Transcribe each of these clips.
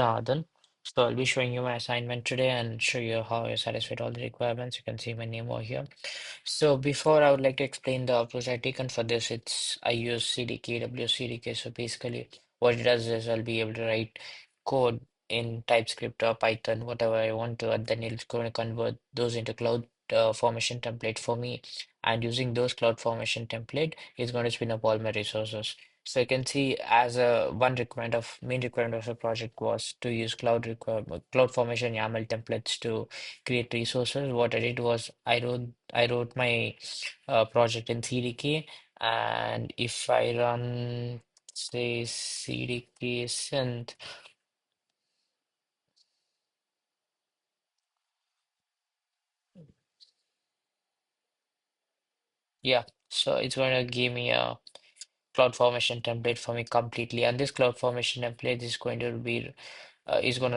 Janardhan. So I'll be showing you my assignment today and show you how I satisfied all the requirements. You can see my name over here. So before I would like to explain the approach I taken for this, I use CDK, WCDK. So basically what it does is I'll be able to write code in TypeScript or Python, whatever I want to, and then it's going to convert those into cloud formation template for me. And using those cloud formation template is going to spin up all my resources. So you can see as a one requirement of main requirement of the project was to use cloud formation YAML templates to create resources. What I did was I wrote my project in CDK, and if I run say CDK synth, yeah, so it's going to give me a cloud formation template for me completely, and this cloud formation template is going to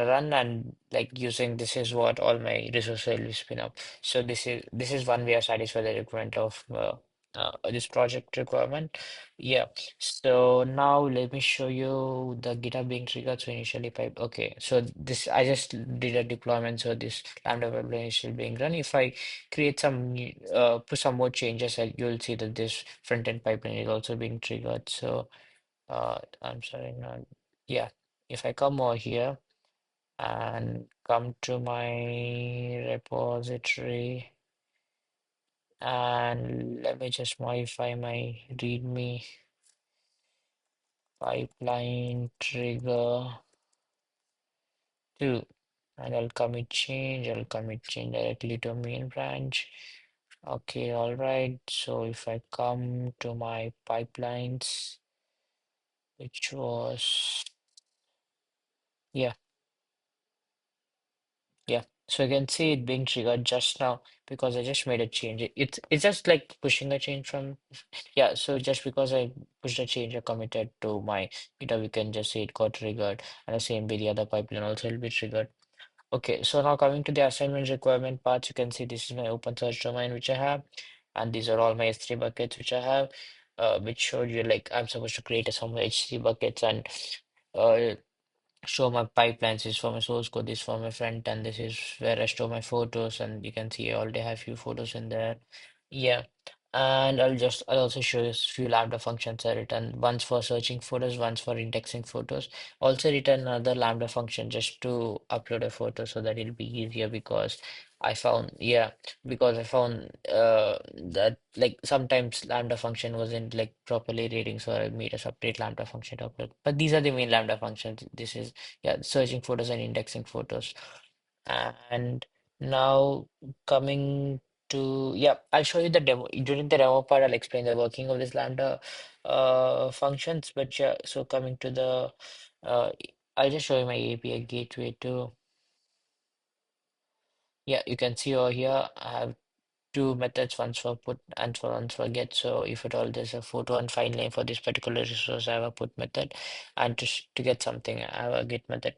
run, and like using this is what all my resources will spin up. So this is one way I satisfy the requirement of this project requirement. Yeah. So now let me show you the GitHub being triggered. So initially pipe. Okay. So this I just did a deployment. So this Lambda pipeline is still being run. If I create put some more changes, you'll see that this front end pipeline is also being triggered. So I'm sorry. No, yeah. If I come over here and come to my repository and let me just modify my README pipeline trigger to, and I'll commit change directly to main branch. Okay, all right. So if I come to my pipelines, which was, yeah. Yeah, so you can see it being triggered just now because I just made a change. It's just like pushing a change from, yeah. So just because I pushed a change, I committed to my GitHub, we can just say it got triggered, and the same way the other pipeline also will be triggered. Okay, so now coming to the assignment requirement parts, you can see this is my open search domain which I have, and these are all my S3 buckets which I have, which showed you like I'm supposed to create some H3 buckets and uh, show my pipelines. Is for my source code, this for my front end, this is where I store my photos, and you can see I already have few photos in there. Yeah, and I'll also show you a few Lambda functions I written. Once for searching photos, once for indexing photos. Also written another Lambda function just to upload a photo so that it'll be easier because I found that like sometimes Lambda function wasn't like properly reading, so I made a separate Lambda function to upload. But these are the main Lambda functions. This is yeah, searching photos and indexing photos. And now coming to, yeah, I'll show you the demo. During the demo part, I'll explain the working of this Lambda functions. But yeah, so coming to the, uh, I'll just show you my API gateway too. Yeah, you can see over here, I have two methods, once for put and for once for get. So if at all there's a photo and file name for this particular resource, I have a put method, and to get something, I have a get method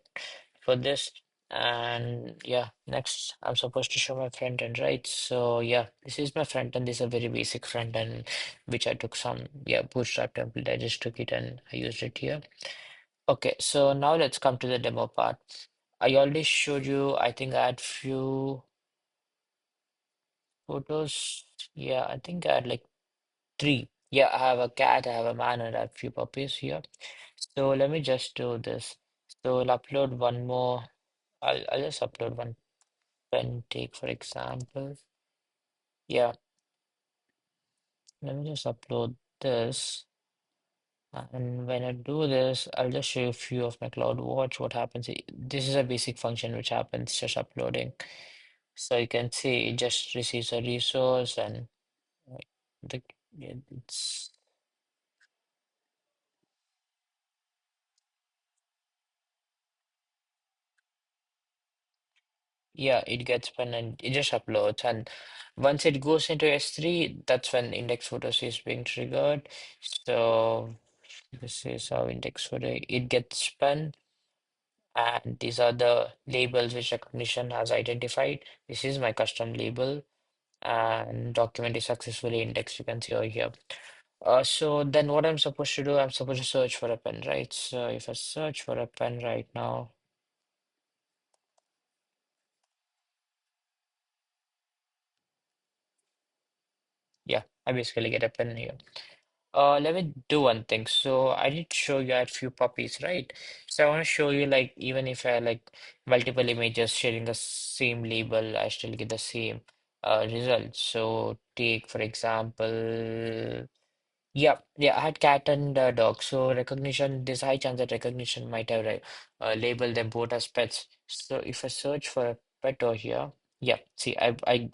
for this. And yeah, next I'm supposed to show my front end, right? So yeah, this is my front end. This is a very basic front end, which I took some bootstrap template. I just took it and I used it here. Okay, so now let's come to the demo part. I already showed you. I think I had few photos. Yeah, I think I had like three. Yeah, I have a cat, I have a man, and I have few puppies here. So let me just do this. So I'll upload one more. I'll just upload one pen take, for example. Yeah, let me just upload this. And when I do this, I'll just show you a few of my cloud watch. What happens? This is a basic function which happens just uploading. So you can see it just receives a resource and like, the yeah, it's yeah, it gets pen and it just uploads. And once it goes into S3, that's when index photos is being triggered. So this is how index photo it gets spun. And these are the labels which recognition has identified. This is my custom label, and document is successfully indexed. You can see over here. So then what I'm supposed to do, I'm supposed to search for a pen, right? So if I search for a pen right now, I basically get a pen here. Let me do one thing. So I did show you I had few puppies, right? So I want to show you like even if I like multiple images sharing the same label, I still get the same result. So take for example, yeah, yeah, I had cat and dog. So recognition, there's high chance that recognition might have labeled them both as pets. So if I search for a pet over here, yeah, see, I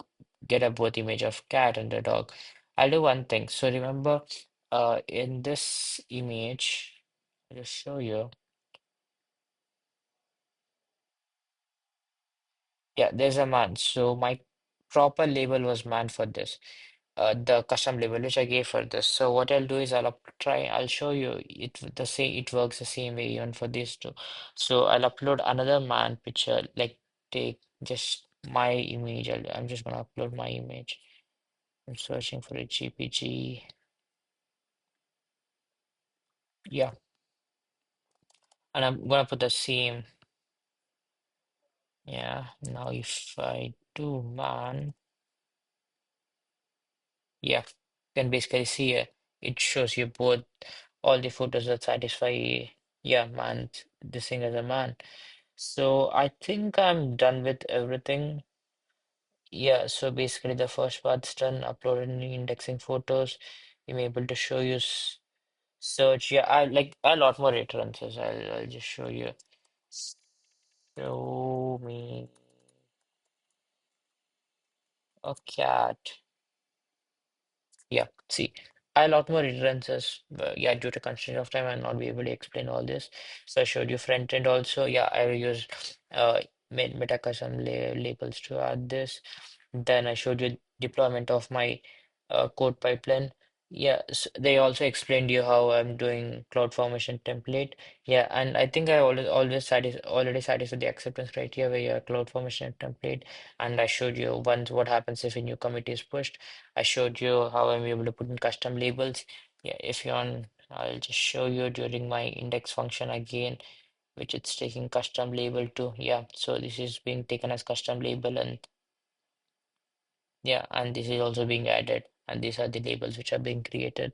get a both image of cat and a dog. I'll do one thing. So remember, in this image, I'll just show you. Yeah, there's a man. So my proper label was man for this. The custom label which I gave for this. So what I'll do is I'll show you it works the same way even for these two. So I'll upload another man picture, like take just my image. I'm just gonna upload my image. I'm searching for a GPG. Yeah, and I'm gonna put the same. Yeah, now if I do man, yeah, you can basically see it shows you both all the photos that satisfy, yeah, man, this thing as a man. So I think I'm done with everything. Yeah, so basically the first part's done, uploaded new indexing photos. I'm able to show you search. Yeah, I like a lot more references. I'll just show you. Show me a cat. Yeah, see, I a lot more references. But yeah, due to constraint of time, I'll not be able to explain all this. So I showed you front end also. Yeah, I used meta custom labels to add this. Then I showed you deployment of my code pipeline. Yeah, they also explained you how I'm doing cloud formation template. Yeah, and I think I already satisfied the acceptance criteria where your cloud formation template. And I showed you once what happens if a new commit is pushed. I showed you how I'm able to put in custom labels. Yeah, if you want, I'll just show you during my index function again, which it's taking custom label to. Yeah, so this is being taken as custom label and yeah, and this is also being added, and these are the labels which are being created.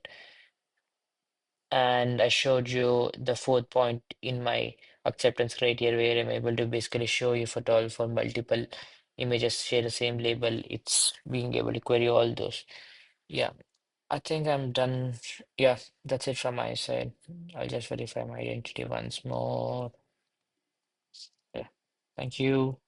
And I showed you the fourth point in my acceptance criteria where I'm able to basically show you if at all for multiple images share the same label, it's being able to query all those. Yeah, I think I'm done. Yeah, that's it from my side. I'll just verify my identity once more. Yeah, thank you.